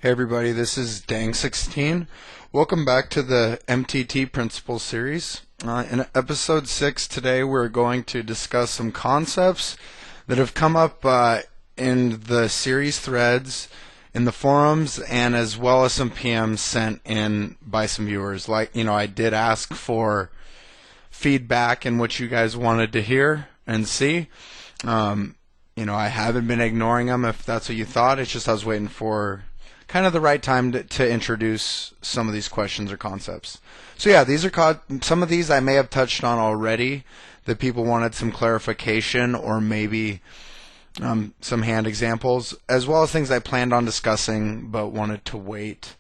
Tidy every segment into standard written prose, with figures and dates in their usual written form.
Hey everybody, this is Dang16. Welcome back to the MTT Principles series. In episode 6 today we're going to discuss some concepts that have come up in the series threads, in the forums, and as well as some PMs sent in by some viewers. I did ask for feedback and what you guys wanted to hear and see. I haven't been ignoring them if that's what you thought. It's just I was waiting for kind of the right time to introduce some of these questions or concepts. So yeah, these are some of these I may have touched on already that people wanted some clarification or maybe some hand examples, as well as things I planned on discussing but wanted to wait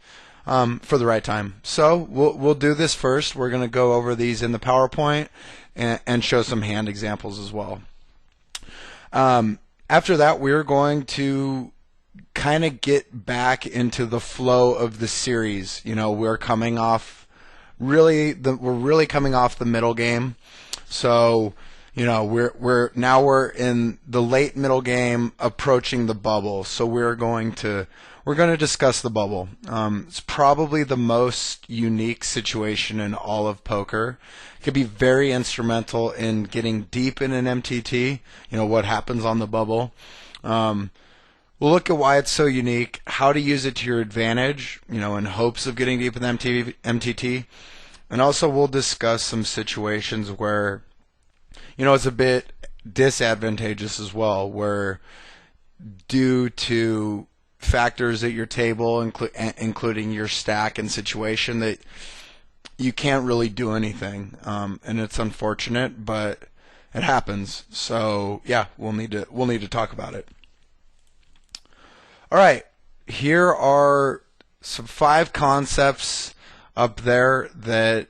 for the right time. So we'll do this first. We're going to go over these in the PowerPoint and show some hand examples as well. After that, we're going to kind of get back into the flow of the series. We're coming off we're really coming off the middle game. So, we're in the late middle game, approaching the bubble. So we're going to discuss the bubble. It's probably the most unique situation in all of poker. It could be very instrumental in getting deep in an MTT. What happens on the bubble. We'll look at why it's so unique, how to use it to your advantage, in hopes of getting deep in the MTT. And also we'll discuss some situations where, it's a bit disadvantageous as well, where due to factors at your table, including your stack and situation, that you can't really do anything. And it's unfortunate, but it happens. So yeah, we'll need to talk about it. All right, here are some 5 concepts up there that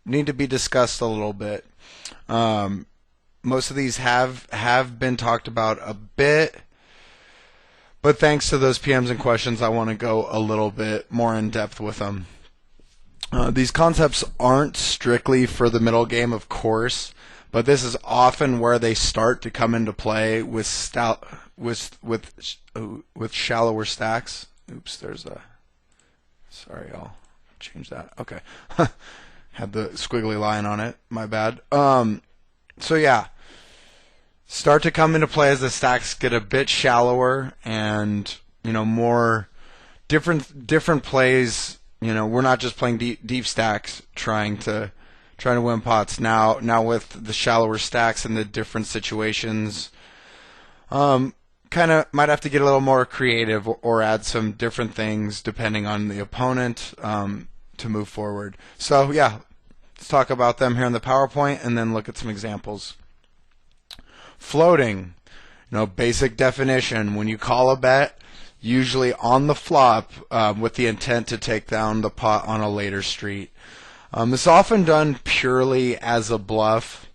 need to be discussed a little bit. Most of these have been talked about a bit, but thanks to those PMs and questions, I want to go a little bit more in depth with them. These concepts aren't strictly for the middle game, of course, but this is often where they start to come into play with shallower stacks. Oops, sorry, I'll change that. Okay. Had the squiggly line on it. My bad. So yeah, start to come into play as the stacks get a bit shallower and, more different plays. We're not just playing deep stacks trying to win pots. Now with the shallower stacks and the different situations, kind of might have to get a little more creative or add some different things depending on the opponent to move forward. So yeah, let's talk about them here in the PowerPoint and then look at some examples. Floating, basic definition: when you call a bet, usually on the flop with the intent to take down the pot on a later street. It's often done purely as a bluff,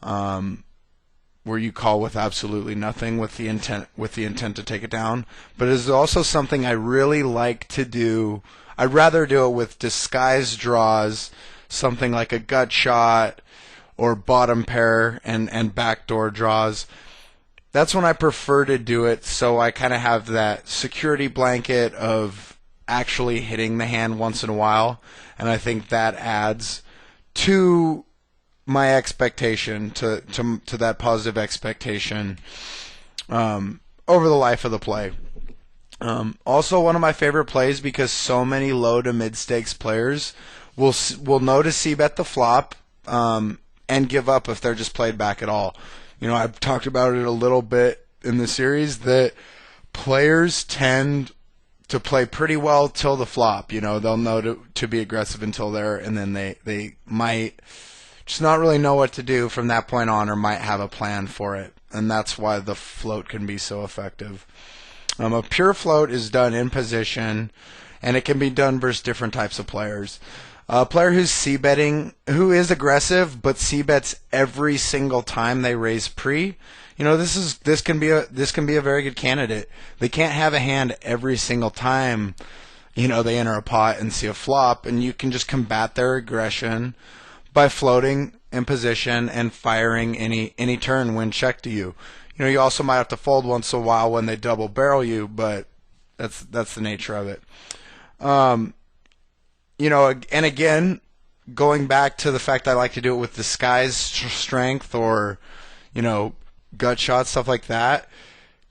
where you call with absolutely nothing with the intent to take it down. But it is also something I really like to do. I'd rather do it with disguised draws, something like a gut shot or bottom pair and backdoor draws. That's when I prefer to do it, so I kind of have that security blanket of actually hitting the hand once in a while, and I think that adds to my expectation, to that positive expectation over the life of the play. Also, one of my favorite plays, because so many low to mid stakes players will know to c-bet the flop and give up if they're just played back at all. I've talked about it a little bit in the series that players tend to play pretty well till the flop. They'll know to be aggressive until there, and then they might just not really know what to do from that point on, or might have a plan for it. And that's why the float can be so effective. A pure float is done in position, and it can be done versus different types of players. A player who's c-betting, who is aggressive but c-bets every single time they raise pre, this can be a very good candidate. They can't have a hand every single time, they enter a pot and see a flop, and you can just combat their aggression by floating in position and firing any turn when checked to you. You also might have to fold once in a while when they double barrel you, but That's the nature of it. Um, and again, going back to the fact I like to do it with disguised strength or, you know, gut shots, stuff like that.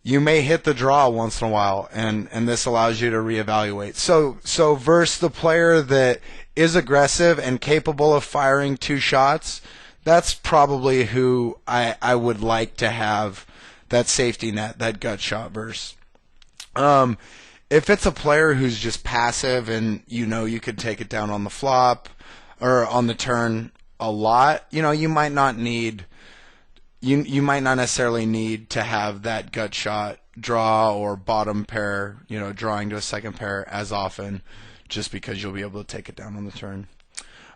You may hit the draw once in a while, and this allows you to reevaluate. So versus the player that is aggressive and capable of firing 2 shots, that's probably who I would like to have that safety net, that gut shot versus. If it's a player who's just passive and you could take it down on the flop or on the turn a lot, you might not need. You might not necessarily need to have that gut shot draw or bottom pair, drawing to a second pair as often, just because you'll be able to take it down on the turn.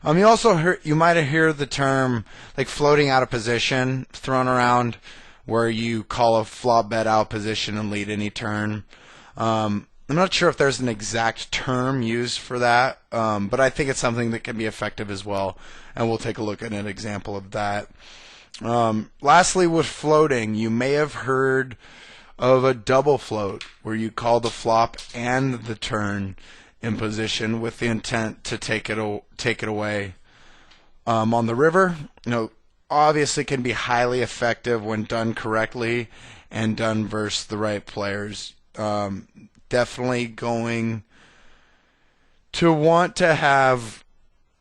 You might hear the term like floating out of position thrown around, where you call a flop bet out position and lead any turn. I'm not sure if there's an exact term used for that, but I think it's something that can be effective as well, and we'll take a look at an example of that. Lastly, with floating, you may have heard of a double float, where you call the flop and the turn in position with the intent to take it away. On the river, obviously can be highly effective when done correctly and done versus the right players. Definitely going to want to have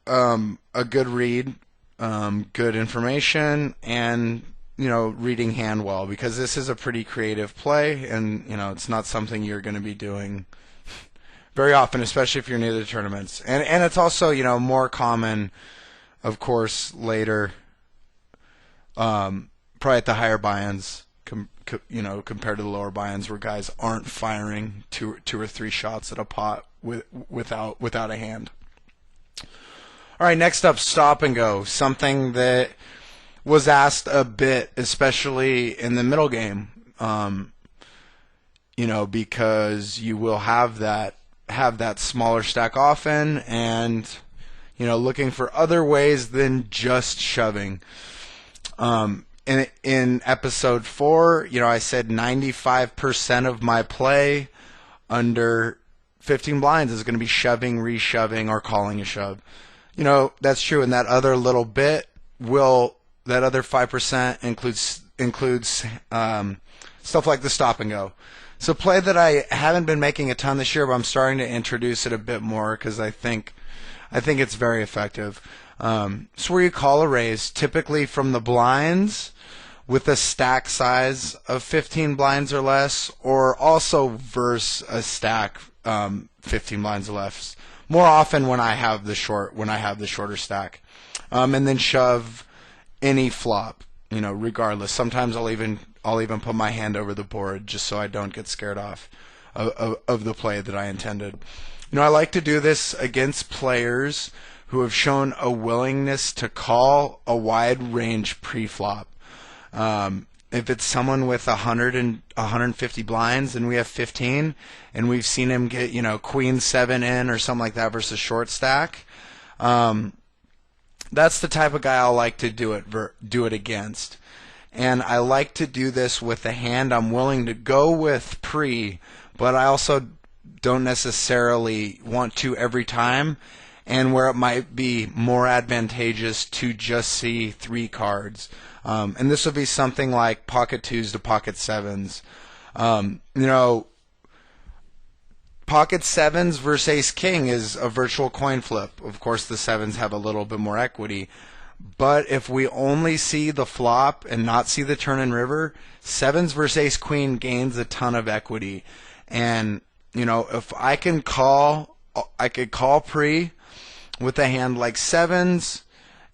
a good read, good information, and reading hand well, because this is a pretty creative play, and it's not something you're going to be doing very often, especially if you're near the tournaments. And it's also more common, of course, later, probably at the higher buy-ins, compared to the lower buy-ins, where guys aren't firing two or three shots at a pot without a hand. All right, next up, stop and go. Something that was asked a bit, especially in the middle game, because you will have that smaller stack often, and looking for other ways than just shoving. In episode 4, I said 95% of my play under 15 blinds is going to be shoving, reshoving, or calling a shove. That's true, and that other little bit that other 5% includes stuff like the stop and go. It's a play that I haven't been making a ton this year, but I'm starting to introduce it a bit more because I think it's very effective. It's where you call a raise, typically from the blinds, with a stack size of 15 blinds or less, or also versus a stack 15 blinds or less. More often when I have the shorter stack, and then shove any flop, regardless. Sometimes I'll even put my hand over the board just so I don't get scared off of the play that I intended. I like to do this against players who have shown a willingness to call a wide range pre-flop. If it's someone with 100 and 150 blinds and we have 15, and we've seen him get queen 7 in or something like that versus short stack, that's the type of guy I'll like to do it against. And I like to do this with a hand I'm willing to go with pre, but I also don't necessarily want to every time, and where it might be more advantageous to just see 3 cards. And this would be something like pocket 2s to pocket 7s. Pocket 7s versus ace king is a virtual coin flip. Of course, the 7s have a little bit more equity. But if we only see the flop and not see the turn and river, 7s versus ace queen gains a ton of equity. And, if I could call pre with a hand like 7s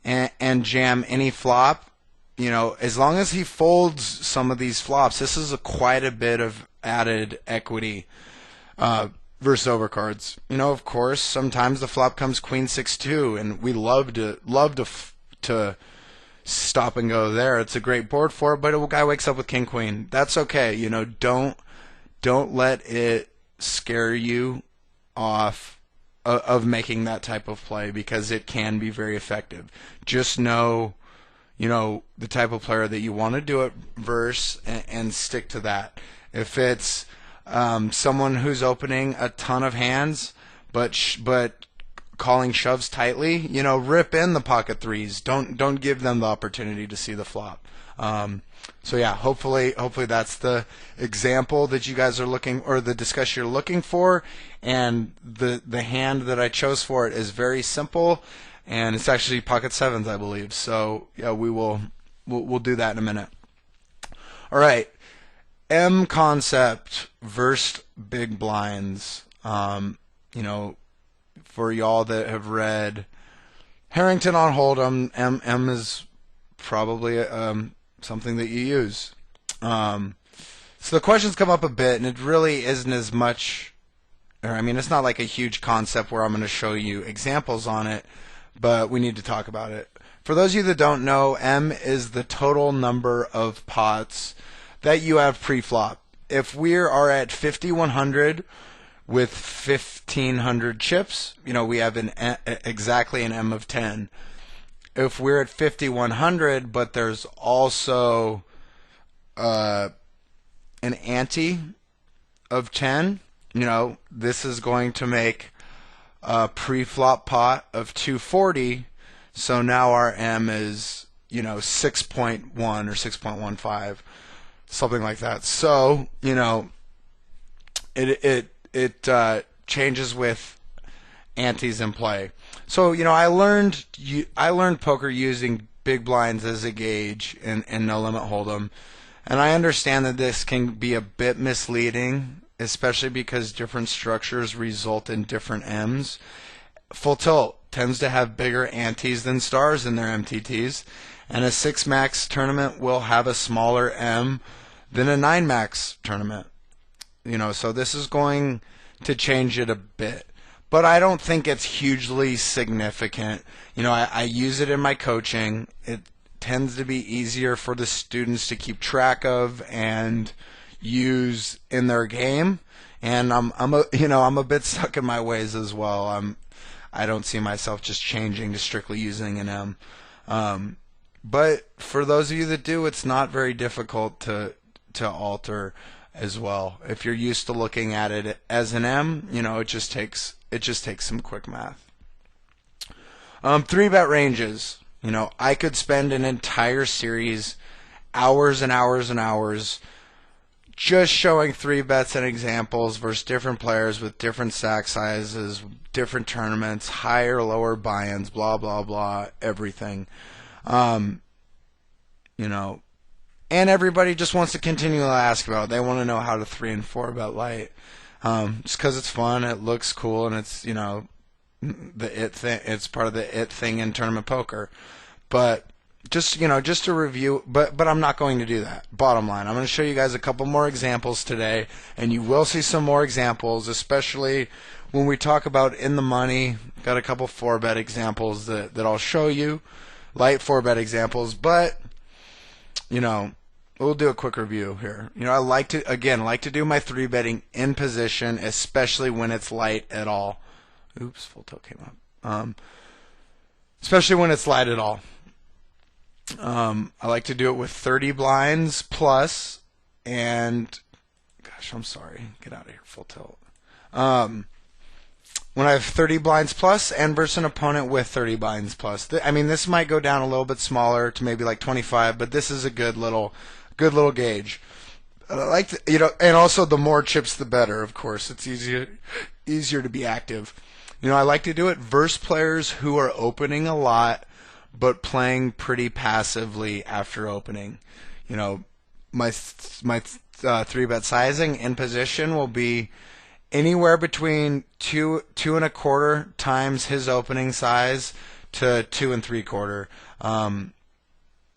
and jam any flop, as long as he folds some of these flops, this is quite a bit of added equity versus overcards. Of course, sometimes the flop comes queen 6-2, and we love to stop and go there. It's a great board for it, but a guy wakes up with king queen. That's okay. Don't let it scare you off of making that type of play, because it can be very effective. Just know the type of player that you want to do it versus, and stick to that. If it's someone who's opening a ton of hands, but calling shoves tightly, rip in the pocket threes. Don't give them the opportunity to see the flop. So yeah, hopefully that's the example that you guys are looking, or the discussion you're looking for. And the hand that I chose for it is very simple, and it's actually pocket sevens, I believe. So yeah, we'll do that in a minute. All right, M concept versus big blinds. For y'all that have read Harrington on Hold'em, M is probably something that you use. So the questions come up a bit, and it really isn't as much, it's not like a huge concept where I'm going to show you examples on it, but we need to talk about it. For those of you that don't know, M is the total number of pots that you have pre-flop. If we are at 5,100 with 1,500 chips, we have exactly an M of 10. If we're at 5,100, but there's also an ante of 10, this is going to make a pre-flop pot of 240. So now our M is, 6.1 or 6.15, something like that. So, it changes with antes in play. So I learned poker using big blinds as a gauge in No Limit Hold'em, and I understand that this can be a bit misleading, especially because different structures result in different M's. Full tilt tends to have bigger antes than stars in their MTTs, and a 6 max tournament will have a smaller M than a 9 max tournament. So this is going to change it a bit. But I don't think it's hugely significant. I use it in my coaching. It tends to be easier for the students to keep track of and use in their game. And I'm a bit stuck in my ways as well. I don't see myself just changing to strictly using an M. But for those of you that do, it's not very difficult to alter as well. If you're used to looking at it as an M, it just takes some quick math. 3-bet ranges. I could spend an entire series, hours and hours and hours, just showing 3-bets and examples versus different players with different stack sizes, different tournaments, higher, lower buy-ins, blah, blah, blah, everything. And everybody just wants to continually ask about it. They want to know how to 3 and 4-bet light. Just because it's fun, it looks cool, and it's the it thing. It's part of the it thing in tournament poker. But just to review. But I'm not going to do that. Bottom line, I'm going to show you guys a couple more examples today, and you will see some more examples, especially when we talk about in the money. Got a couple 4-bet examples that I'll show you, light 4-bet examples, but we'll do a quick review here. I like to do my 3-betting in position, especially when it's light at all. Oops, full tilt came up. Especially when it's light at all. I like to do it with 30 blinds plus, and gosh, I'm sorry. Get out of here, full tilt. When I have 30 blinds plus and versus an opponent with 30 blinds plus. This might go down a little bit smaller to maybe like 25, but this is a good little gauge. I like to, and also the more chips the better, of course. It's easier to be active. I like to do it versus players who are opening a lot but playing pretty passively after opening. My 3-bet sizing in position will be anywhere between 2.25 times his opening size to 2 3/4.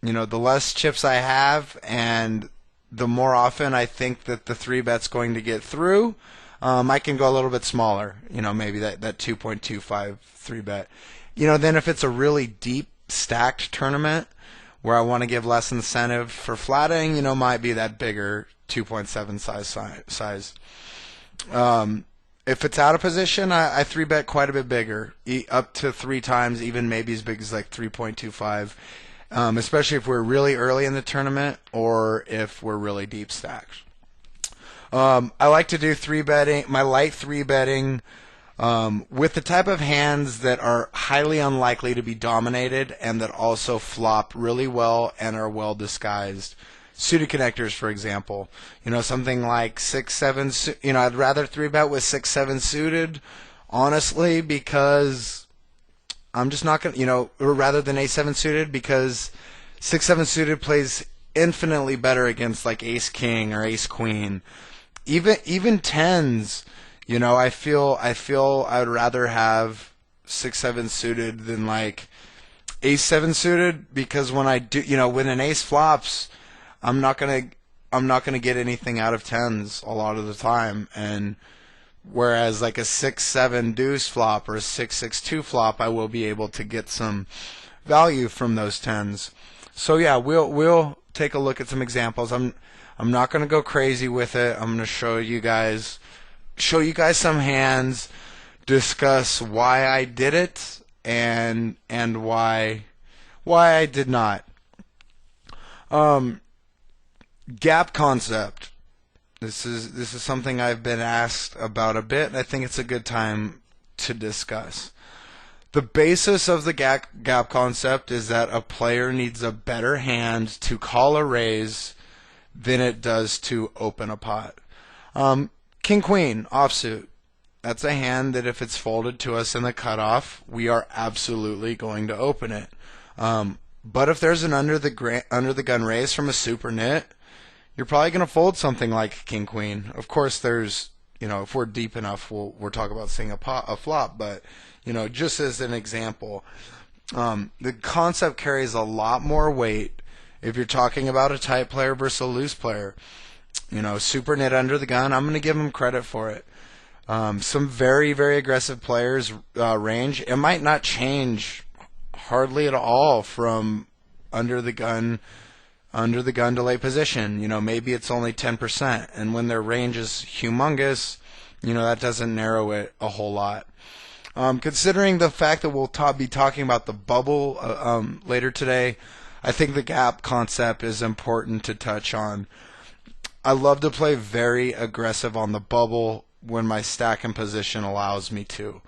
The less chips I have, and the more often I think that the 3-bet's going to get through, I can go a little bit smaller. Maybe that 2.25 3-bet. Then if it's a really deep stacked tournament where I want to give less incentive for flatting, might be that bigger 2.7 size. If it's out of position, I 3-bet quite a bit bigger, up to 3 times, even maybe as big as like 3.25, especially if we're really early in the tournament or if we're really deep stacked. I like to do three betting, my light three betting, with the type of hands that are highly unlikely to be dominated and that also flop really well and are well disguised. Suited connectors, for example, something like 6-7. I'd rather three bet with 6-7 suited, honestly, because I'm just not gonna, or rather than A7 suited, because 6-7 suited plays infinitely better against like Ace King or Ace Queen. Even tens, I feel I would rather have 6-7 suited than like Ace-7 suited, because when I do, when an ace flops, I'm not gonna get anything out of tens a lot of the time, and whereas like a 6-7 deuce flop or a 6-6-2 flop, I will be able to get some value from those tens. So yeah, we'll take a look at some examples. I'm not going to go crazy with it. I'm going to show you guys some hands, discuss why I did it and why I did not. Gap concept. This is something I've been asked about a bit, and I think it's a good time to discuss. The basis of the gap concept is that a player needs a better hand to call a raise than it does to open a pot. King Queen offsuit. That's a hand that if it's folded to us in the cutoff, we are absolutely going to open it. But if there's an under the gun raise from a super nit, you're probably going to fold something like King Queen. Of course, there's if we're deep enough, we'll talk about seeing a flop. But just as an example, the concept carries a lot more weight if you're talking about a tight player versus a loose player. Super nit under the gun, I'm going to give them credit for it. Some very, very aggressive players' range, it might not change hardly at all from under the gun delay position. Maybe it's only 10%, and when their range is humongous, that doesn't narrow it a whole lot. Considering the fact that we'll be talking about the bubble later today, I think the gap concept is important to touch on. I love to play very aggressive on the bubble when my stack and position allows me to.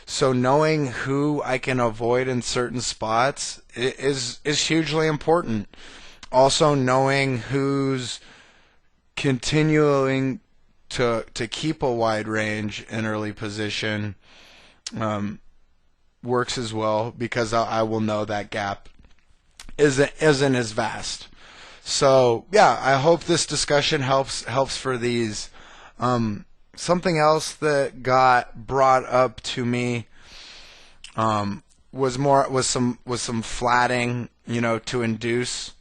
So knowing who I can avoid in certain spots is hugely important. Also knowing who's continuing to keep a wide range in early position works as well, because I will know that gap isn't as vast. So yeah, I hope this discussion helps for these. Something else that got brought up to me was some flatting, to induce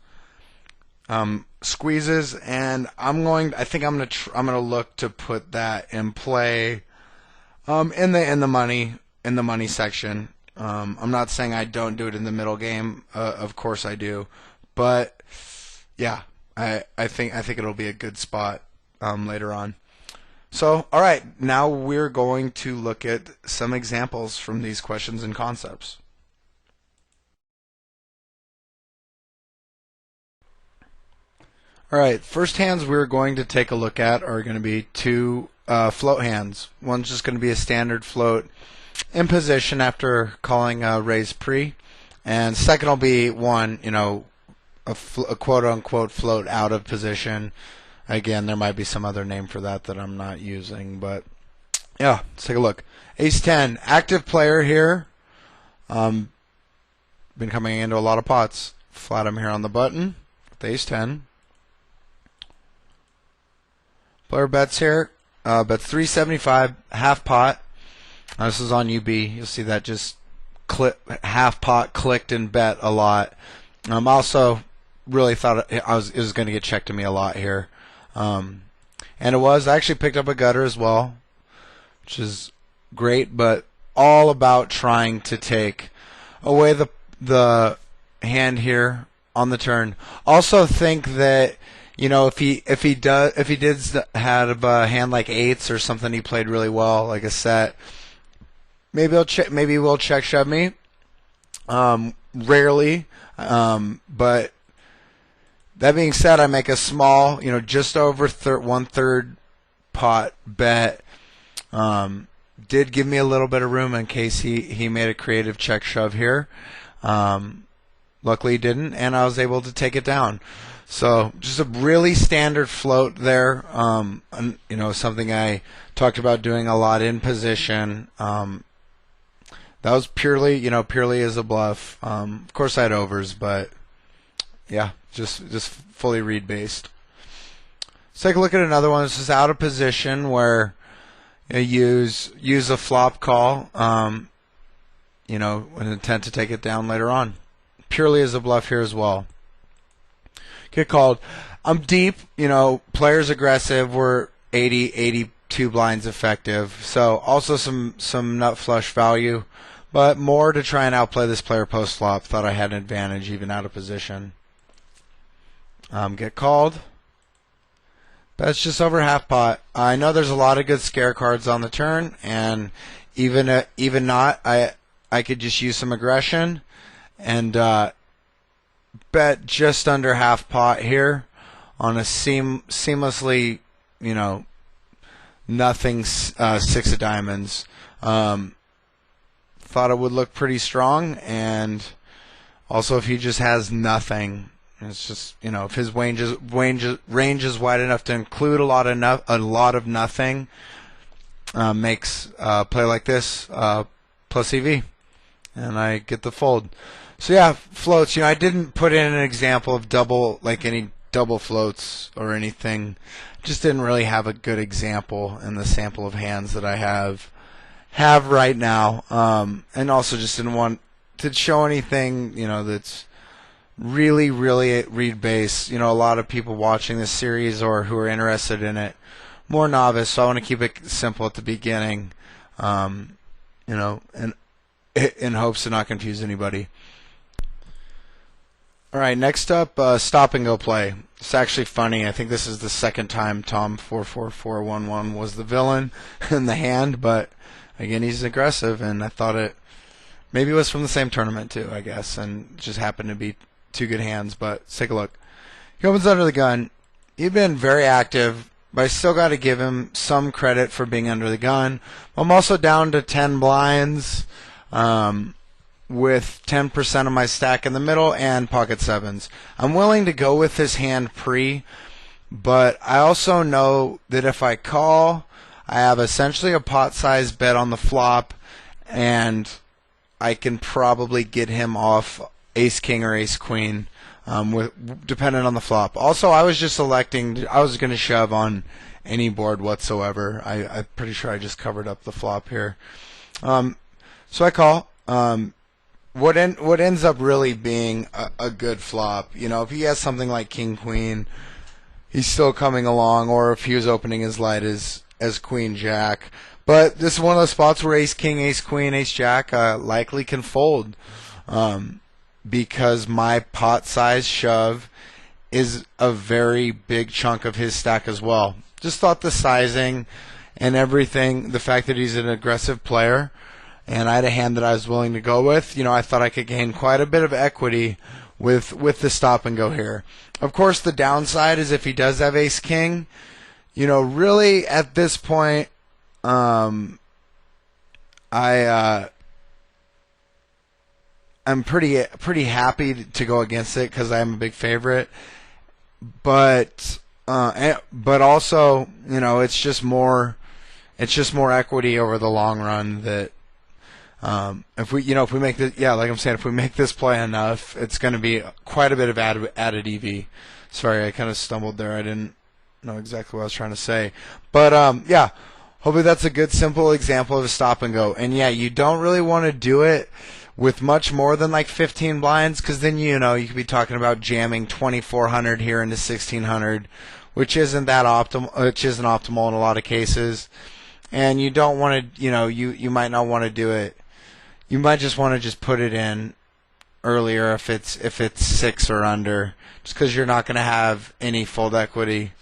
squeezes, and I think I'm gonna look to put that in play in the money section. I'm not saying I don't do it in the middle game. Of course I do, but yeah, I think it'll be a good spot later on. So, all right, now we're going to look at some examples from these questions and concepts. All right, first hands we're going to take a look at are going to be two float hands. One's just going to be a standard float in position after calling a raise pre, and second will be one, a quote-unquote float out of position. Again, there might be some other name for that I'm not using, but yeah, let's take a look. Ace-10, active player here. Been coming into a lot of pots. Flat him here on the button with Ace-10. Player bets here. Bets 375, half pot. This is on UB. You'll see that just half pot clicked and bet a lot. Also really thought it was going to get checked to me a lot here. And it was. I actually picked up a gutter as well, which is great, but all about trying to take away the hand here on the turn. Also think that, if he did have a hand like eights or something he played really well, like a set, maybe we'll check shove me. Rarely, but that being said, I make a small, just over 1/3 pot bet. Did give me a little bit of room in case he made a creative check shove here. Luckily he didn't, and I was able to take it down. So just a really standard float there. And, you know, something I talked about doing a lot in position. That was purely as a bluff. Of course I had overs, but yeah, just fully read based. Let's take a look at another one. This is out of position where you use a flop call, you know, with an intent to take it down later on. Purely as a bluff here as well. Get called. I'm deep, you know, player's aggressive. We're 82 blinds effective. So also some nut flush value, but more to try and outplay this player post flop. Thought I had an advantage even out of position. Get called. That's just over half pot. I know there's a lot of good scare cards on the turn, and even not, I could just use some aggression and bet just under half pot here on a seamlessly, you know, nothing six of diamonds. Thought it would look pretty strong, and also if he just has nothing. It's just, you know, if his range is wide enough to include a lot of nothing, makes play like this plus EV, and I get the fold. So yeah, floats. You know, I didn't put in an example of any double floats or anything. Just didn't really have a good example in the sample of hands that I have right now, and also just didn't want to show anything, you know, that's really read base. You know, a lot of people watching this series or who are interested in it, more novice, so I want to keep it simple at the beginning, you know, and in hopes to not confuse anybody. Alright, next up, stop and go play. It's actually funny. I think this is the second time Tom44411 was the villain in the hand, but again, he's aggressive, and I thought maybe it was from the same tournament too, I guess, and just happened to be two good hands. But let's take a look. He opens under the gun. He'd been very active, but I still got to give him some credit for being under the gun. I'm also down to 10 blinds with 10% of my stack in the middle and pocket sevens. I'm willing to go with this hand pre, but I also know that if I call, I have essentially a pot size bet on the flop, and I can probably get him off ace king or ace queen, depending on the flop. Also, I was just selecting. I was going to shove on any board whatsoever. I'm pretty sure I just covered up the flop here. So I call. What ends up really being a good flop. You know, if he has something like king queen, he's still coming along, or if he was opening as light as queen jack. But this is one of those spots where ace king, ace queen, ace jack likely can fold. Because my pot size shove is a very big chunk of his stack as well. Just thought the sizing and everything, the fact that he's an aggressive player, and I had a hand that I was willing to go with, you know, I thought I could gain quite a bit of equity with the stop and go here. Of course, the downside is if he does have ace king, you know, really at this point, I'm pretty happy to go against it because I'm a big favorite, but also, you know, it's just more equity over the long run. That if we make this, like I'm saying, if we make this play enough, it's going to be quite a bit of added EV. Sorry, I kind of stumbled there. I didn't know exactly what I was trying to say, but yeah. Hopefully that's a good simple example of a stop and go. And yeah, you don't really want to do it with much more than like 15 blinds, because then, you know, you could be talking about jamming 2400 here into 1600, which isn't optimal in a lot of cases. And you don't want to, you know, you might not want to do it. You might just want to just put it in earlier if it's 6 or under, just because you're not going to have any fold equity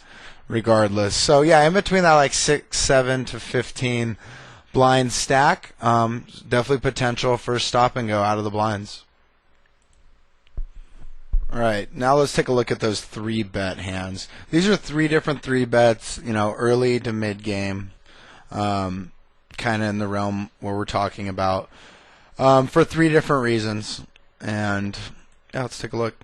regardless. So yeah, in between that like 6, 7 to 15 blind stack, definitely potential for stop and go out of the blinds. All right, now let's take a look at those 3-bet hands. These are 3 different 3-bets, early to mid game, kind of in the realm where we're talking about, for 3 different reasons. And yeah, let's take a look.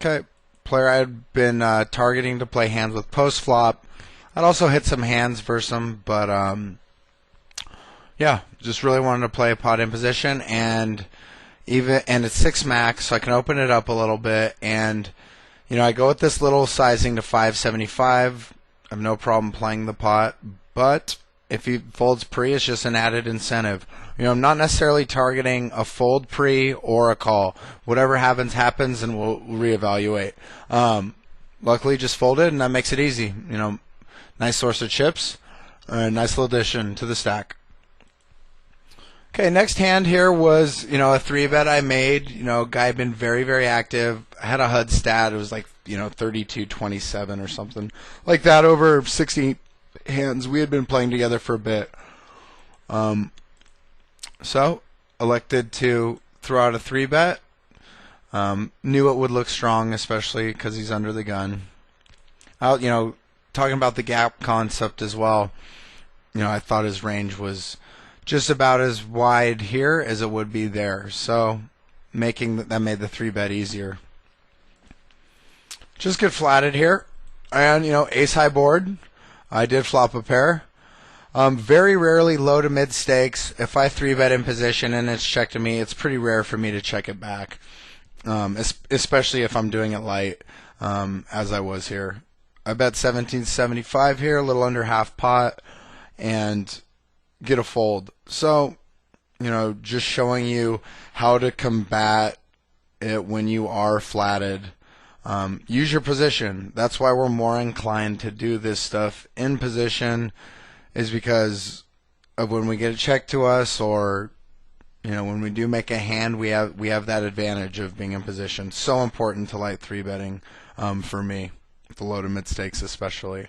Okay, player I had been targeting to play hands with post flop. I'd also hit some hands versus him, but yeah, just really wanted to play a pot in position, and it's 6 max, so I can open it up a little bit, and I go with this little sizing to 575. I have no problem playing the pot, but if he folds pre, it's just an added incentive. I'm not necessarily targeting a fold pre or a call. Whatever happens, happens, and we'll reevaluate. Luckily, just folded, and that makes it easy. Nice source of chips, a nice little addition to the stack. Okay, next hand here was, a 3-bet I made. Guy had been very, very active. I had a HUD stat. It was like, 32-27 or something like that over 60 hands. We had been playing together for a bit. So, elected to throw out a 3-bet. Knew it would look strong, especially because he's under the gun. Talking about the gap concept as well, I thought his range was just about as wide here as it would be there. So, that made the 3-bet easier. Just get flatted here. And, ace high board. I did flop a pair. Very rarely low to mid stakes. If I 3-bet in position and it's checked to me, it's pretty rare for me to check it back. Especially if I'm doing it light, as I was here. I bet 1775 here, a little under half pot, and get a fold. So, just showing you how to combat it when you are flatted. Use your position. That's why we're more inclined to do this stuff in position, is because of when we get a check to us, or when we do make a hand, we have that advantage of being in position. So important to light 3-betting for me, the low to mid stakes especially.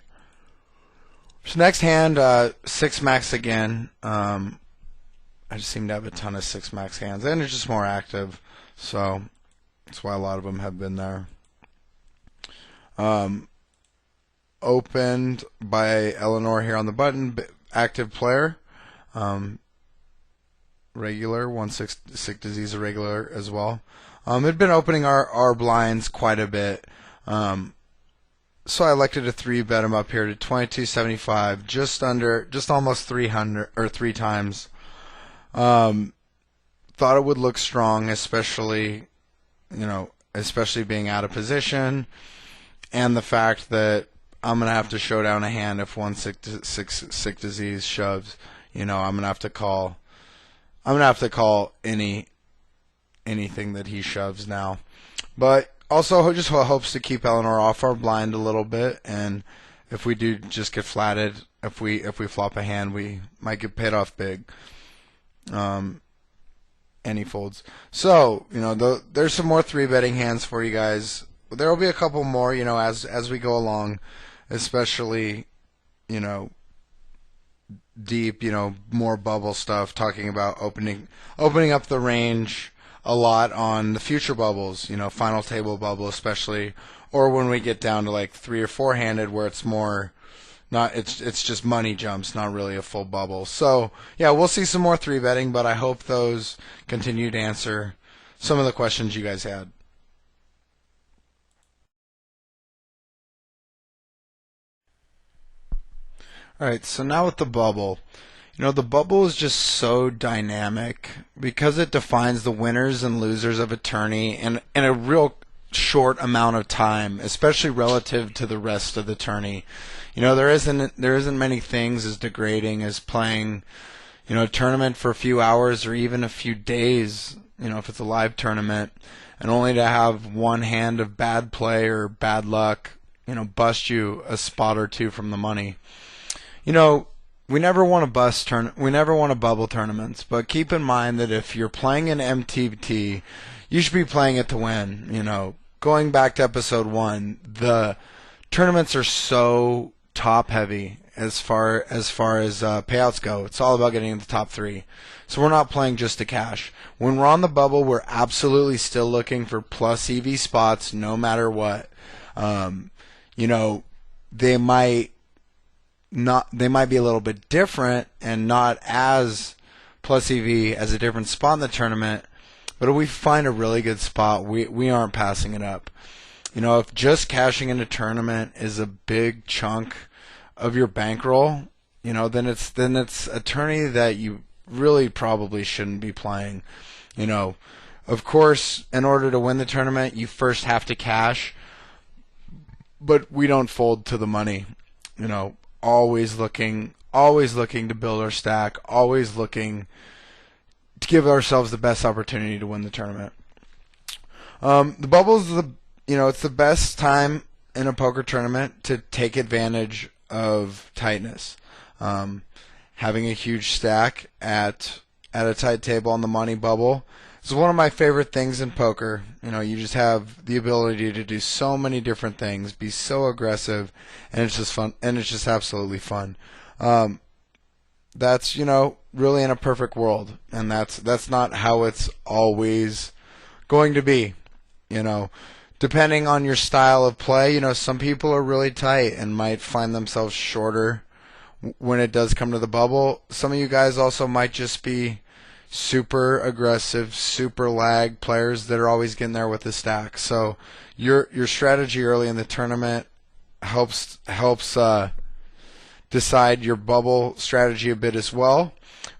So next hand, 6 max again. I just seem to have a ton of 6 max hands, and it's just more active, so that's why a lot of them have been there. Opened by Eleanor here on the button, active player. Regular, 1/6 sick disease irregular as well. Had been opening our blinds quite a bit. So I elected to 3-bet him up here to 2275, just almost 300 or 3 times. Thought it would look strong, especially being out of position, and the fact that I'm gonna have to show down a hand if 1/6 disease shoves. I'm gonna have to call. I'm gonna have to call anything that he shoves now, but also just hopes to keep Eleanor off our blind a little bit, and if we do just get flatted, if we flop a hand, we might get paid off big. And he folds. So there's some more 3-betting hands for you guys. There will be a couple more, as we go along, especially deep, more bubble stuff, talking about opening up the range a lot on the future bubbles, final table bubble especially, or when we get down to like 3 or 4 handed where it's more it's just money jumps, not really a full bubble. So yeah, we'll see some more 3-betting, but I hope those continue to answer some of the questions you guys had. Alright, so now with the bubble. The bubble is just so dynamic because it defines the winners and losers of a tourney in a real short amount of time, especially relative to the rest of the tourney. There isn't many things as degrading as playing, a tournament for a few hours or even a few days, if it's a live tournament, and only to have one hand of bad play or bad luck, bust you a spot or two from the money. We never want to bubble tournaments, but keep in mind that if you're playing an MTT, you should be playing it to win. Going back to episode 1, the tournaments are so top heavy as far as payouts go. It's all about getting in the top 3. So we're not playing just to cash. When we're on the bubble, we're absolutely still looking for plus EV spots no matter what. You know, they might be a little bit different and not as plus EV as a different spot in the tournament, but if we find a really good spot, we aren't passing it up. You know, if just cashing in a tournament is a big chunk of your bankroll, you know, then it's a tourney that you really probably shouldn't be playing. You know, of course, in order to win the tournament, you first have to cash, but we don't fold to the money. You know, always looking to build our stack, always looking to give ourselves the best opportunity to win the tournament. The bubble's it's the best time in a poker tournament to take advantage of tightness. Having a huge stack at a tight table on the money bubble is one of my favorite things in poker. You know, you just have the ability to do so many different things, be so aggressive, and it's just fun, and it's just absolutely fun. That's, you know, really in a perfect world, and that's not how it's always going to be. You know, depending on your style of play, you know, some people are really tight and might find themselves shorter when it does come to the bubble. Some of you guys also might just be super aggressive, super lag players that are always getting there with the stack. So your strategy early in the tournament helps decide your bubble strategy a bit as well.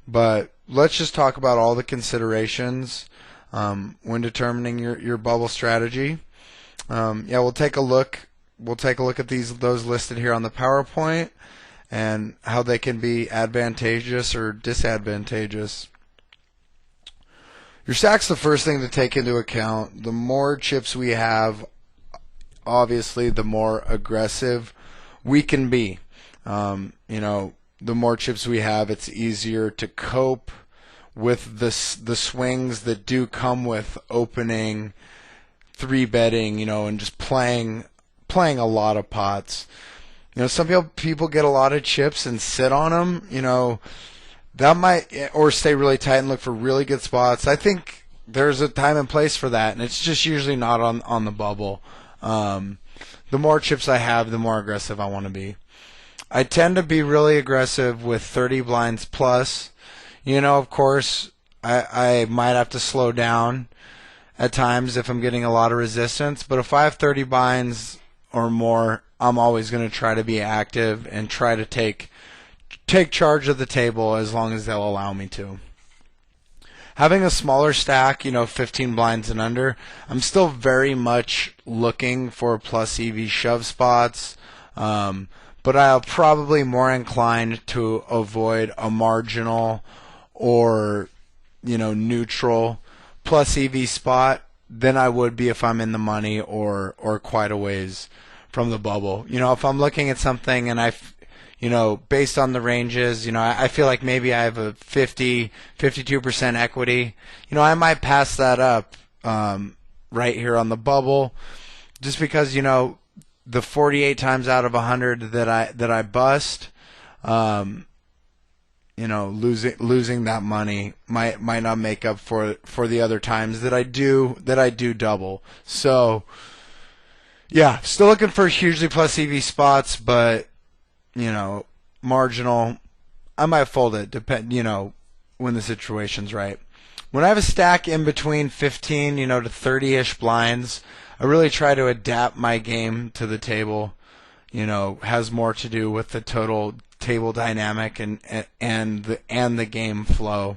But let's just talk about all the considerations when determining your bubble strategy. We'll take a look. We'll take a look at those listed here on the PowerPoint and how they can be advantageous or disadvantageous. Your stack's the first thing to take into account. The more chips we have, obviously, the more aggressive we can be. The more chips we have, it's easier to cope with the swings that do come with opening, 3-betting, you know, and just playing a lot of pots. You know, some people get a lot of chips and sit on them. You know, that might, or stay really tight and look for really good spots. I think there's a time and place for that, and it's just usually not on the bubble. The more chips I have, the more aggressive I want to be. I tend to be really aggressive with 30 blinds plus. You know, of course, I might have to slow down at times if I'm getting a lot of resistance, but if I have 30 blinds or more, I'm always going to try to be active and try to take charge of the table as long as they'll allow me to. Having a smaller stack, you know, 15 blinds and under, I'm still very much looking for plus EV shove spots, but I'm probably more inclined to avoid a marginal or, you know, neutral plus EV spot than I would be if I'm in the money or quite a ways from the bubble. You know, if I'm looking at something and based on the ranges, you know, I feel like maybe I have a 52% equity. You know, I might pass that up right here on the bubble, just because, you know, the 48 times out of 100 that I bust, you know, losing that money might not make up for the other times that I do double. So yeah, still looking for hugely plus EV spots, but, you know, marginal. I might fold it, you know, when the situation's right. When I have a stack in between 15, you know, to 30-ish blinds, I really try to adapt my game to the table. You know, has more to do with the total table dynamic and the game flow.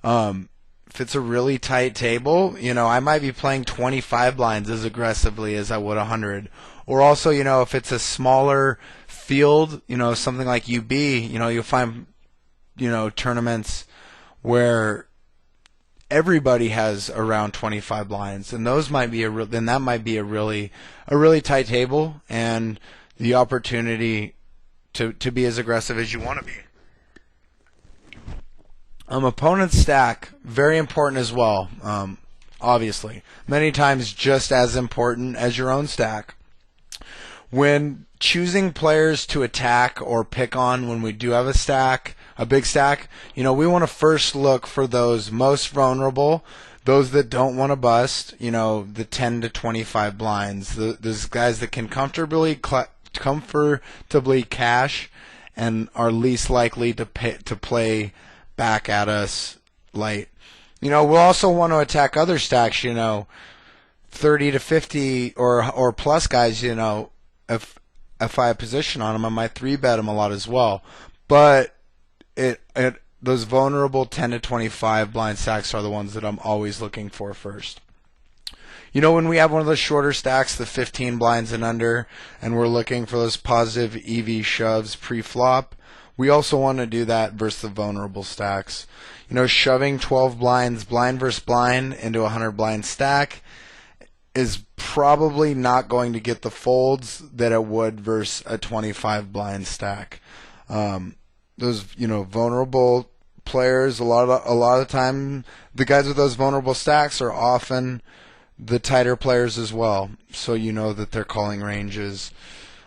If it's a really tight table, you know, I might be playing 25 blinds as aggressively as I would 100. Or also, you know, if it's a smaller field, you know, something like UB, you know, you'll find, you know, tournaments where everybody has around 25 blinds, and those might be that might be a really tight table and the opportunity to be as aggressive as you want to be. Opponent's stack, very important as well, obviously. Many times just as important as your own stack. When choosing players to attack or pick on when we do have a stack, a big stack, we want to first look for those most vulnerable, those that don't want to bust, the 10 to 25 blinds, those guys that can comfortably cash and are least likely to play back at us light. We'll also want to attack other stacks, 30 to 50 or plus guys, if I have position on them, I might 3-bet them a lot as well. But those vulnerable 10 to 25 blind stacks are the ones that I'm always looking for first. When we have one of those shorter stacks, the 15 blinds and under, and we're looking for those positive EV shoves pre-flop, we also want to do that versus the vulnerable stacks. Shoving 12 blinds, blind versus blind, into a 100 blind stack is probably not going to get the folds that it would versus a 25 blind stack. Those vulnerable players, a lot of the time, the guys with those vulnerable stacks are often the tighter players as well. So that their calling range is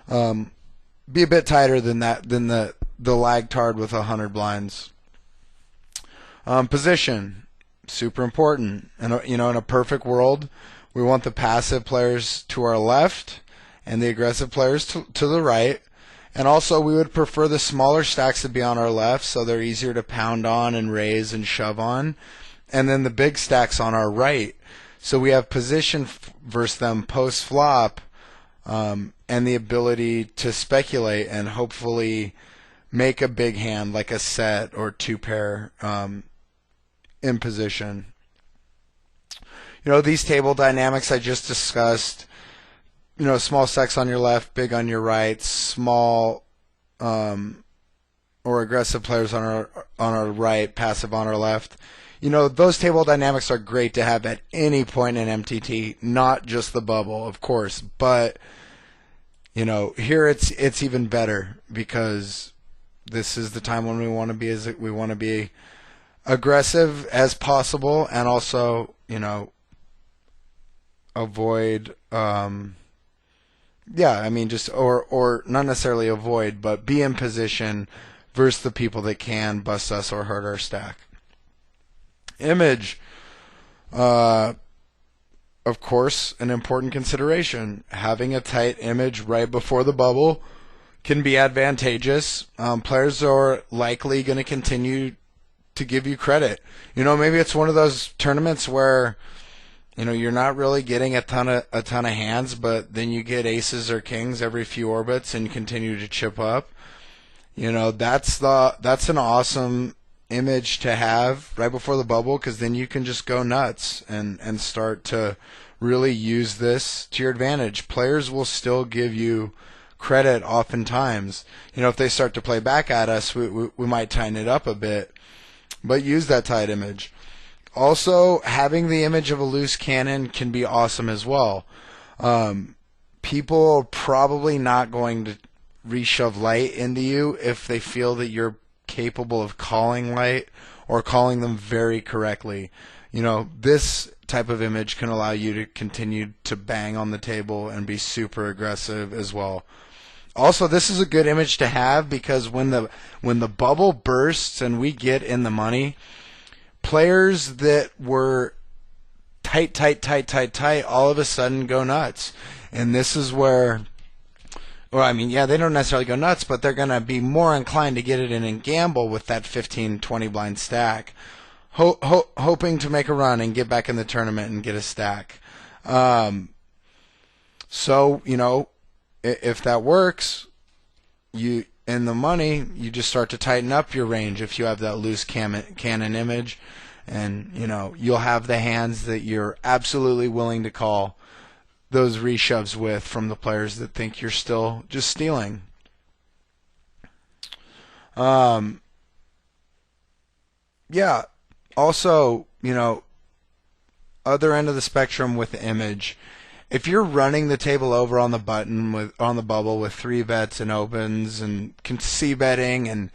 be a bit tighter than the lagtard with 100 blinds. Position, super important. And in a perfect world, we want the passive players to our left and the aggressive players to the right. And also, we would prefer the smaller stacks to be on our left, so they're easier to pound on and raise and shove on. And then the big stacks on our right. So we have position versus them post-flop, and the ability to speculate and hopefully make a big hand like a set or 2-pair in position. These table dynamics I just discussed, small stacks on your left, big on your right, small or aggressive players on our right, passive on our left. Those table dynamics are great to have at any point in MTT, not just the bubble, of course, but here it's even better because this is the time when we want to be aggressive as possible and also, avoid or not necessarily avoid, but be in position versus the people that can bust us or hurt our stack. Image, of course, an important consideration. Having a tight image right before the bubble can be advantageous. Players are likely going to continue to give you credit. Maybe it's one of those tournaments where you're not really getting a ton of hands, but then you get aces or kings every few orbits and you continue to chip up. That's an awesome image to have right before the bubble, because then you can just go nuts and start to really use this to your advantage. Players will still give you credit oftentimes. If they start to play back at us, we might tighten it up a bit, but use that tight image. Also, having the image of a loose cannon can be awesome as well. People are probably not going to reshove light into you if they feel that you're capable of calling light or calling them very correctly. This type of image can allow you to continue to bang on the table and be super aggressive as well. Also, this is a good image to have because when the bubble bursts and we get in the money, players that were tight all of a sudden go nuts. And this is where, they don't necessarily go nuts, but they're going to be more inclined to get it in and gamble with that 15, 20 blind stack, hoping to make a run and get back in the tournament and get a stack. If that works, you in the money, you just start to tighten up your range if you have that loose cannon image, and you'll have the hands that you're absolutely willing to call those reshoves with from the players that think you're still just stealing. Also, other end of the spectrum with the image. If you're running the table over on the bubble with 3-bets and opens and c-betting and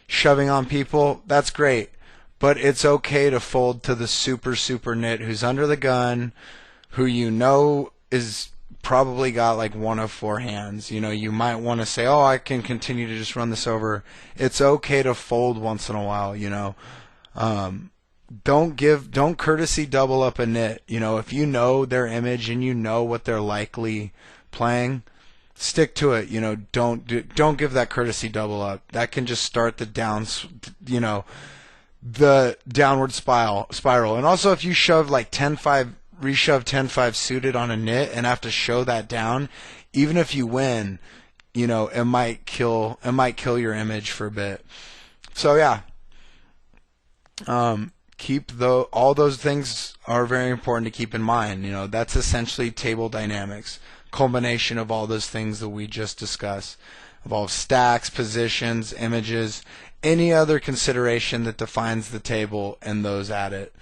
shoving on people, that's great. But it's okay to fold to the super nit who's under the gun, who is probably got like one of four hands. You might want to say, oh, I can continue to just run this over. It's okay to fold once in a while. Don't courtesy double up a nit. If you know their image and you know what they're likely playing, stick to it. Don't give that courtesy double up. That can just start the the downward spiral. And also, if you shove like 10-5, reshove 10-5 suited on a nit and have to show that down, even if you win, it might kill your image for a bit. So yeah, all those things are very important to keep in mind. That's essentially table dynamics, culmination of all those things that we just discussed. Involves stacks, positions, images, any other consideration that defines the table and those at it.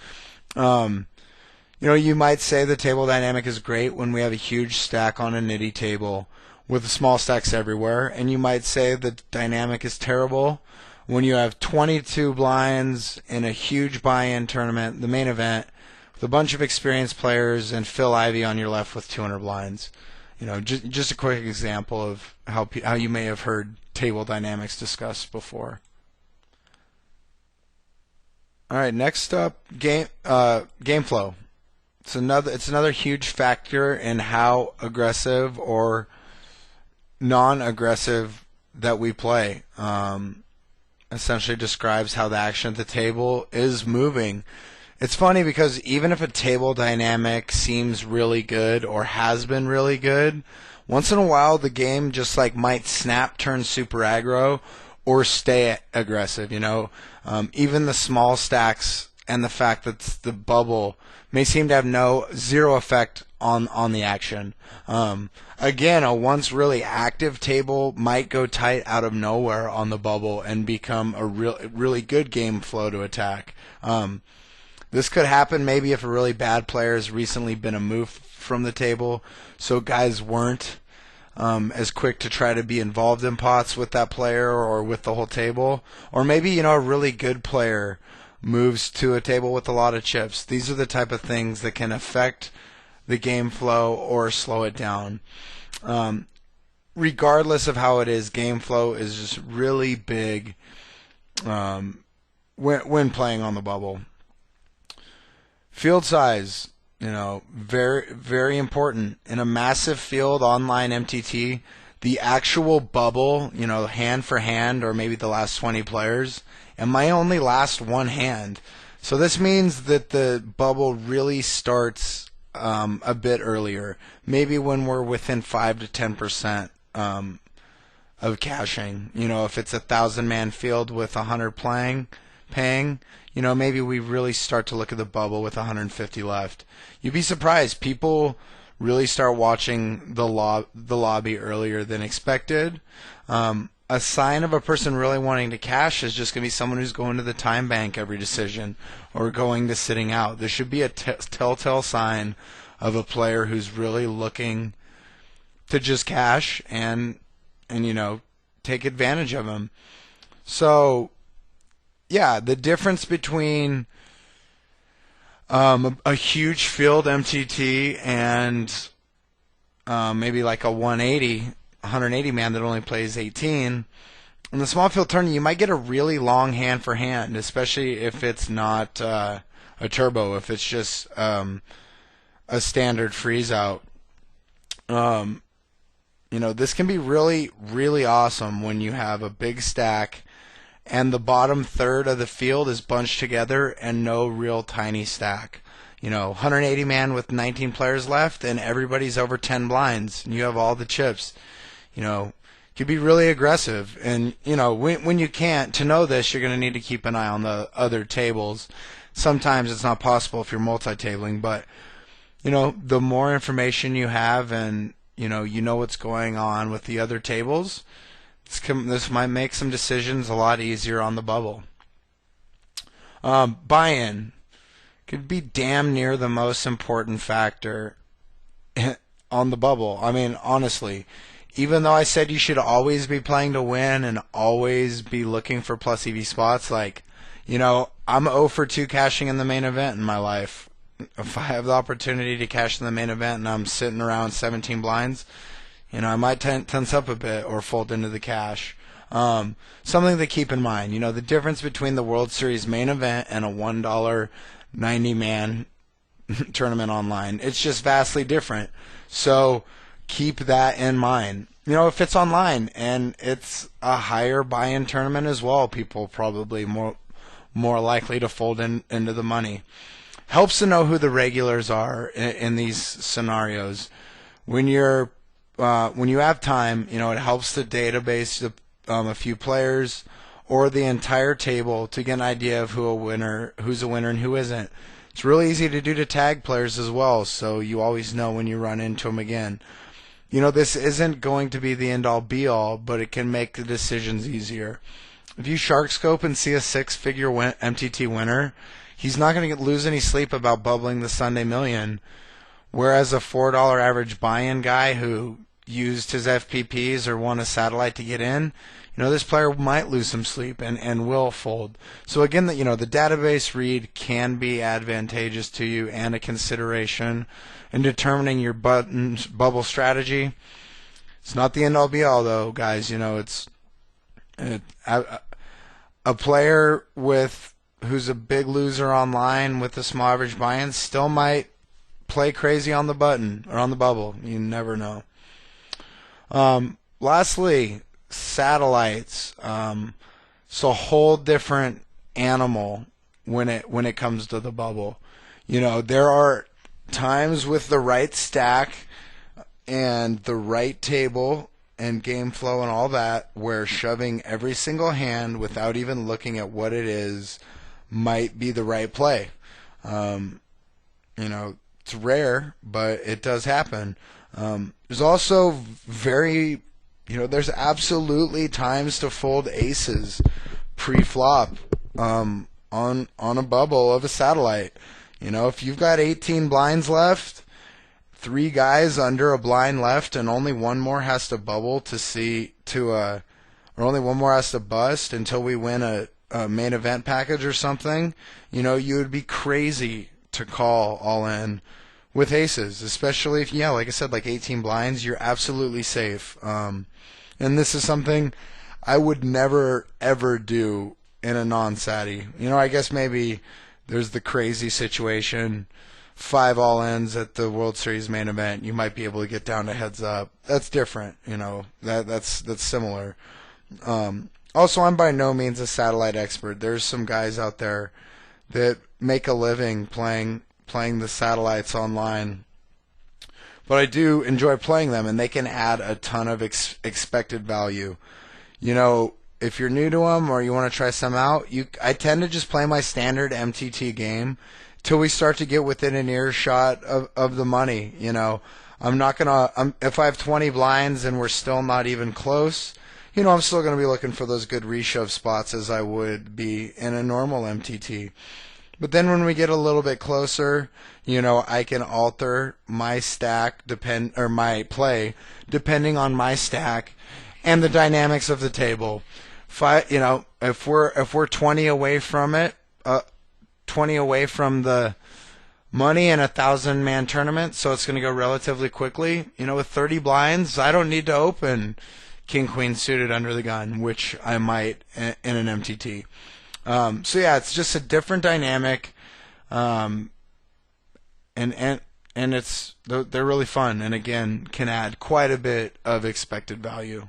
You might say the table dynamic is great when we have a huge stack on a nitty table with small stacks everywhere, and you might say the dynamic is terrible when you have 22 blinds in a huge buy-in tournament, the main event, with a bunch of experienced players and Phil Ivey on your left with 200 blinds. Just a quick example of how you may have heard table dynamics discussed before. All right, next up, game flow. It's another huge factor in how aggressive or non-aggressive that we play. Essentially describes how the action at the table is moving. It's funny because even if a table dynamic seems really good or has been really good, once in a while the game just might snap, turn super aggro, or stay aggressive. Even the small stacks and the fact that the bubble may seem to have zero effect on the action. Again, a once really active table might go tight out of nowhere on the bubble and become a really good game flow to attack. This could happen maybe if a really bad player has recently been removed from the table, so guys weren't as quick to try to be involved in pots with that player or with the whole table. Or maybe, a really good player moves to a table with a lot of chips. These are the type of things that can affect the game flow or slow it down. Regardless of how it is, game flow is just really big when playing on the bubble. Field size, very, very important. In a massive field online MTT, the actual bubble, hand for hand, or maybe the last 20 players, it might only last one hand. So this means that the bubble really starts a bit earlier, maybe when we're within 5 to 10% of caching. If it's 1,000-man field with 100 paying, maybe we really start to look at the bubble with 150 left. You'd be surprised. People really start watching the lobby earlier than expected. A sign of a person really wanting to cash is just going to be someone who's going to the time bank every decision or going to sitting out. This should be a telltale sign of a player who's really looking to just cash and take advantage of him. So yeah, the difference between a huge field MTT and maybe like a 180 man that only plays 18. In the small field tournament, you might get a really long hand for hand, especially if it's not a turbo, if it's just a standard freeze out. This can be really, really awesome when you have a big stack and the bottom third of the field is bunched together and no real tiny stack. 180 man with 19 players left and everybody's over 10 blinds and you have all the chips. Could be really aggressive. And, when you can't, to know this, you're going to need to keep an eye on the other tables. Sometimes it's not possible if you're multi-tabling, but, the more information you have and, you know what's going on with the other tables, this might make some decisions a lot easier on the bubble. Buy-in could be damn near the most important factor on the bubble. I mean, honestly, even though I said you should always be playing to win and always be looking for plus EV spots, I'm 0 for 2 cashing in the main event in my life. if I have the opportunity to cash in the main event and I'm sitting around 17 blinds, I might tense up a bit or fold into the cash. Something to keep in mind, the difference between the World Series main event and a $1 90-man tournament online, it's just vastly different. So keep that in mind. If it's online and it's a higher buy-in tournament as well, people probably more likely to fold into the money. Helps to know who the regulars are in these scenarios. When you have time, it helps to database a few players or the entire table to get an idea of who's a winner and who isn't. It's really easy to do to tag players as well, so you always know when you run into them again. This isn't going to be the end-all be-all, but it can make the decisions easier. If you shark scope and see a six-figure MTT winner, he's not going to lose any sleep about bubbling the Sunday Million, whereas a $4 average buy-in guy who used his FPPs or won a satellite to get in, this player might lose some sleep and will fold. So again, the database read can be advantageous to you and a consideration in determining your bubble strategy. It's not the end-all be-all, though, guys. A player who's a big loser online with a small average buy-in still might play crazy on the button or on the bubble. You never know. Lastly, satellites. It's a whole different animal when it comes to the bubble. There are times with the right stack and the right table and game flow and all that where shoving every single hand without even looking at what it is might be the right play. It's rare, but it does happen. There's also there's absolutely times to fold aces pre-flop on a bubble of a satellite. If you've got 18 blinds left, 3 guys under a blind left, and only one more has to bubble or only one more has to bust until we win a main event package or something, you would be crazy to call all in with aces, especially if, like I said, like 18 blinds, you're absolutely safe. And this is something I would never, ever do in a non-satty. I guess maybe there's the crazy situation, 5 all-ins at the World Series main event, you might be able to get down to heads up. That's different, that's similar. Also, I'm by no means a satellite expert. There's some guys out there that make a living playing the satellites online, but I do enjoy playing them, and they can add a ton of expected value. If you're new to them or you want to try some out, I tend to just play my standard MTT game till we start to get within an earshot of the money. I'm not gonna. If I have 20 blinds and we're still not even close, I'm still gonna be looking for those good reshove spots as I would be in a normal MTT. But then when we get a little bit closer, I can alter my stack my play depending on my stack and the dynamics of the table. If we're 20 away from it, 20 away from the money in a 1,000-man tournament, so it's going to go relatively quickly. With 30 blinds, I don't need to open King Queen suited under the gun, which I might in an MTT. It's just a different dynamic, and they're really fun, and again can add quite a bit of expected value.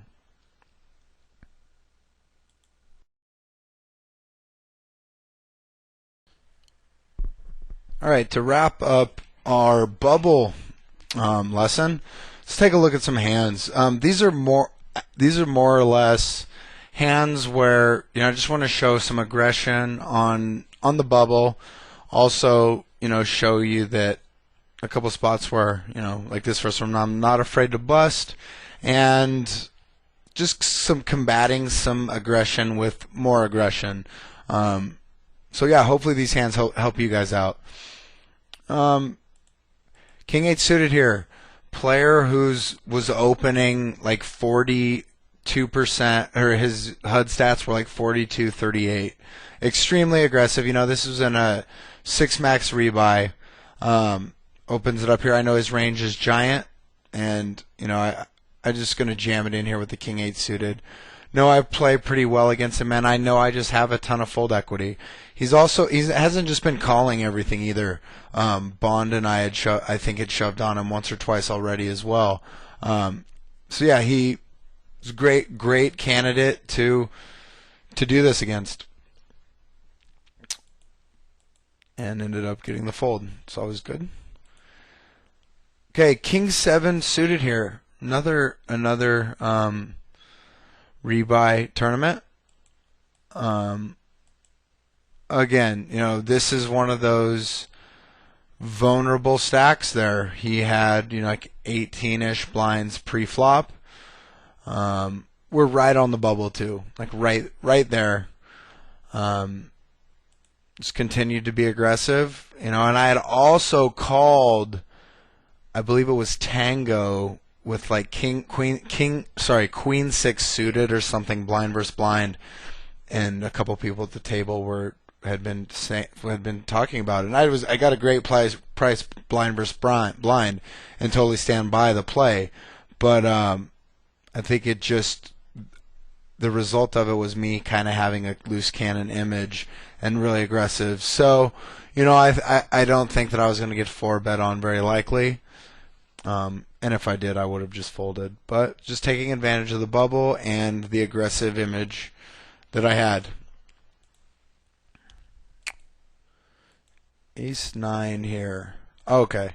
All right, to wrap up our bubble lesson, let's take a look at some hands. These are more or less hands where I just want to show some aggression on the bubble. Also, show you that a couple spots where like this first one, I'm not afraid to bust, and just some combating some aggression with more aggression. Hopefully these hands help you guys out. King 8 suited here. Player was opening like 42%, or his HUD stats were like 42-38. Extremely aggressive. This was in a 6 max rebuy. Opens it up here. I know his range is giant, and I'm just going to jam it in here with the king 8 suited. No, I play pretty well against him, and I know I just have a ton of fold equity. He hasn't just been calling everything either. Bond and I think had shoved on him once or twice already as well. So yeah, he was a great candidate to do this against, and ended up getting the fold. It's always good. Okay, king 7 suited here. Another rebuy tournament. Again, this is one of those vulnerable stacks there. He had, like 18-ish blinds pre-flop. We're right on the bubble too, like right there. Just continued to be aggressive, and I had also called, I believe it was Tango with like Queen 6 suited or something, blind versus blind, and a couple people at the table had been talking about it. And I got a great price blind versus blind and totally stand by the play, but I think the result of it was me kind of having a loose cannon image and really aggressive. So, I don't think that I was going to get 4-bet on very likely. And if I did, I would have just folded. But just taking advantage of the bubble and the aggressive image that I had. Ace 9 here. Okay.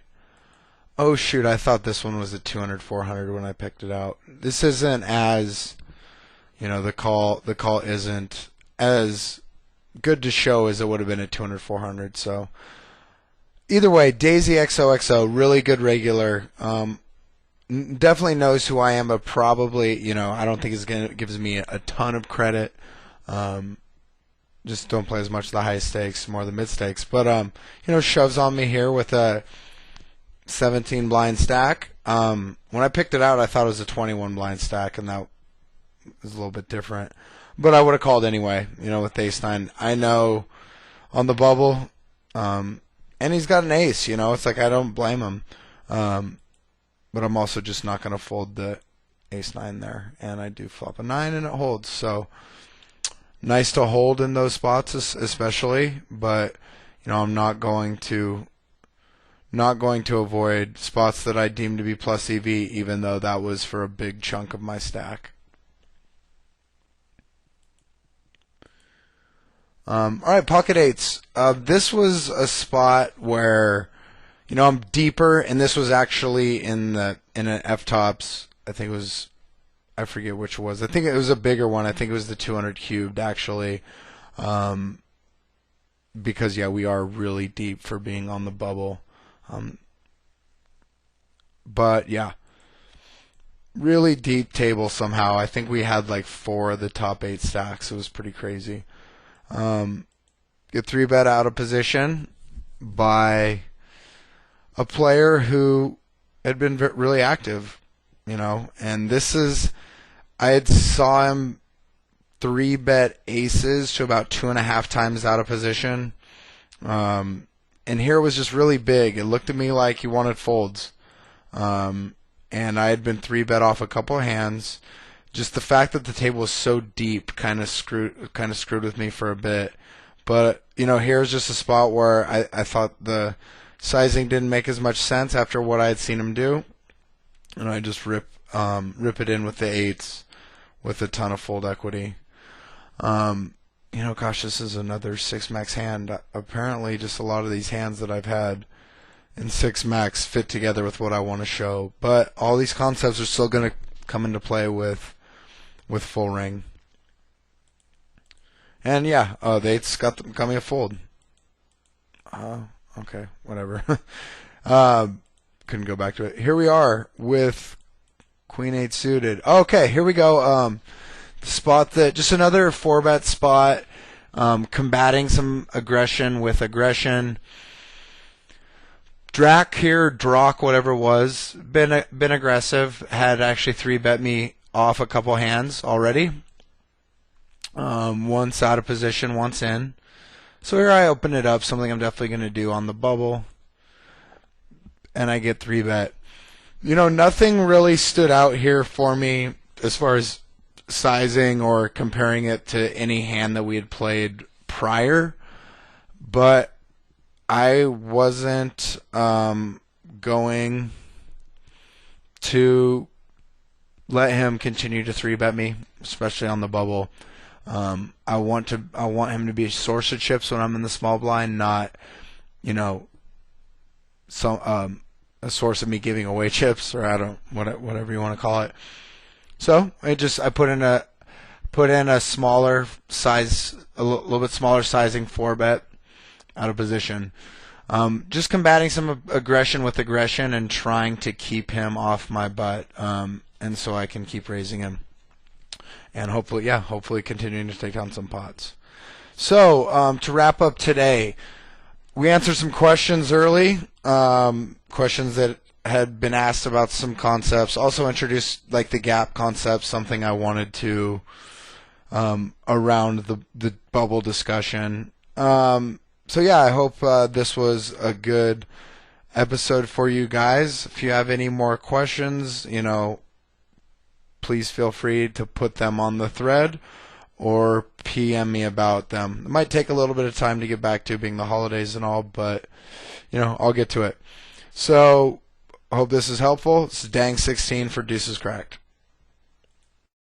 Oh shoot, I thought this one was at 200, 400 when I picked it out. This isn't as, the call isn't as good to show as it would have been at 200, 400. So either way, Daisy XOXO, really good regular. Definitely knows who I am, but probably, I don't think gives me a ton of credit. Just don't play as much the high stakes, more the mid stakes. But shoves on me here with a 17 blind stack. When I picked it out, I thought it was a 21 blind stack, and that was a little bit different. But I would have called anyway, with ace 9. I know on the bubble, and he's got an ace, it's like I don't blame him. But I'm also just not going to fold the ace 9 there. And I do flop a 9 and it holds. So nice to hold in those spots especially, but I'm not going to avoid spots that I deem to be plus EV, even though that was for a big chunk of my stack. All right, pocket eights. This was a spot where, I'm deeper, and this was actually in an F-tops. I think it was, I forget which it was. I think it was a bigger one. I think it was the 200 cubed actually, because we are really deep for being on the bubble. But yeah, really deep table somehow. I think we had like 4 of the top 8 stacks. It was pretty crazy. Get 3-bet out of position by a player who had been really active, and this is, I had saw him 3-bet aces to about 2.5 times out of position, and here it was just really big. It looked to me like he wanted folds, and I had been 3-bet off a couple of hands. Just the fact that the table was so deep kind of screwed with me for a bit. But here's just a spot where I thought the sizing didn't make as much sense after what I had seen him do, and I just rip it in with the 8s with a ton of fold equity. Gosh, this is another 6-max hand. Apparently, just a lot of these hands that I've had in 6-max fit together with what I want to show. But all these concepts are still going to come into play with full ring. And the 8's got me a fold. Okay, whatever. Couldn't go back to it. Here we are with Queen 8 suited. Okay, here we go. The spot that, just another 4-bet spot, combating some aggression with aggression. Drac here, Drock, whatever it was, been aggressive. Had actually 3-bet me off a couple hands already. Once out of position, once in. So here I open it up, something I'm definitely going to do on the bubble. and I get 3-bet. Nothing really stood out here for me as far as sizing or comparing it to any hand that we had played prior, but I wasn't going to let him continue to 3-bet me, especially on the bubble. I want him to be a source of chips when I'm in the small blind, not a source of me giving away chips, or whatever you want to call it. So I put in a smaller size, a little bit smaller sizing 4-bet out of position. Just combating some aggression with aggression and trying to keep him off my butt, and so I can keep raising him. And hopefully continuing to take down some pots. So to wrap up today, we answered some questions early, questions that had been asked about some concepts. Also introduced like the gap concept, something I wanted to around the bubble discussion. So yeah, I hope this was a good episode for you guys. If you have any more questions, please feel free to put them on the thread or PM me about them. It might take a little bit of time to get back to, being the holidays and all, but I'll get to it. So I hope this is helpful. It's Dang16 for Deuces Cracked.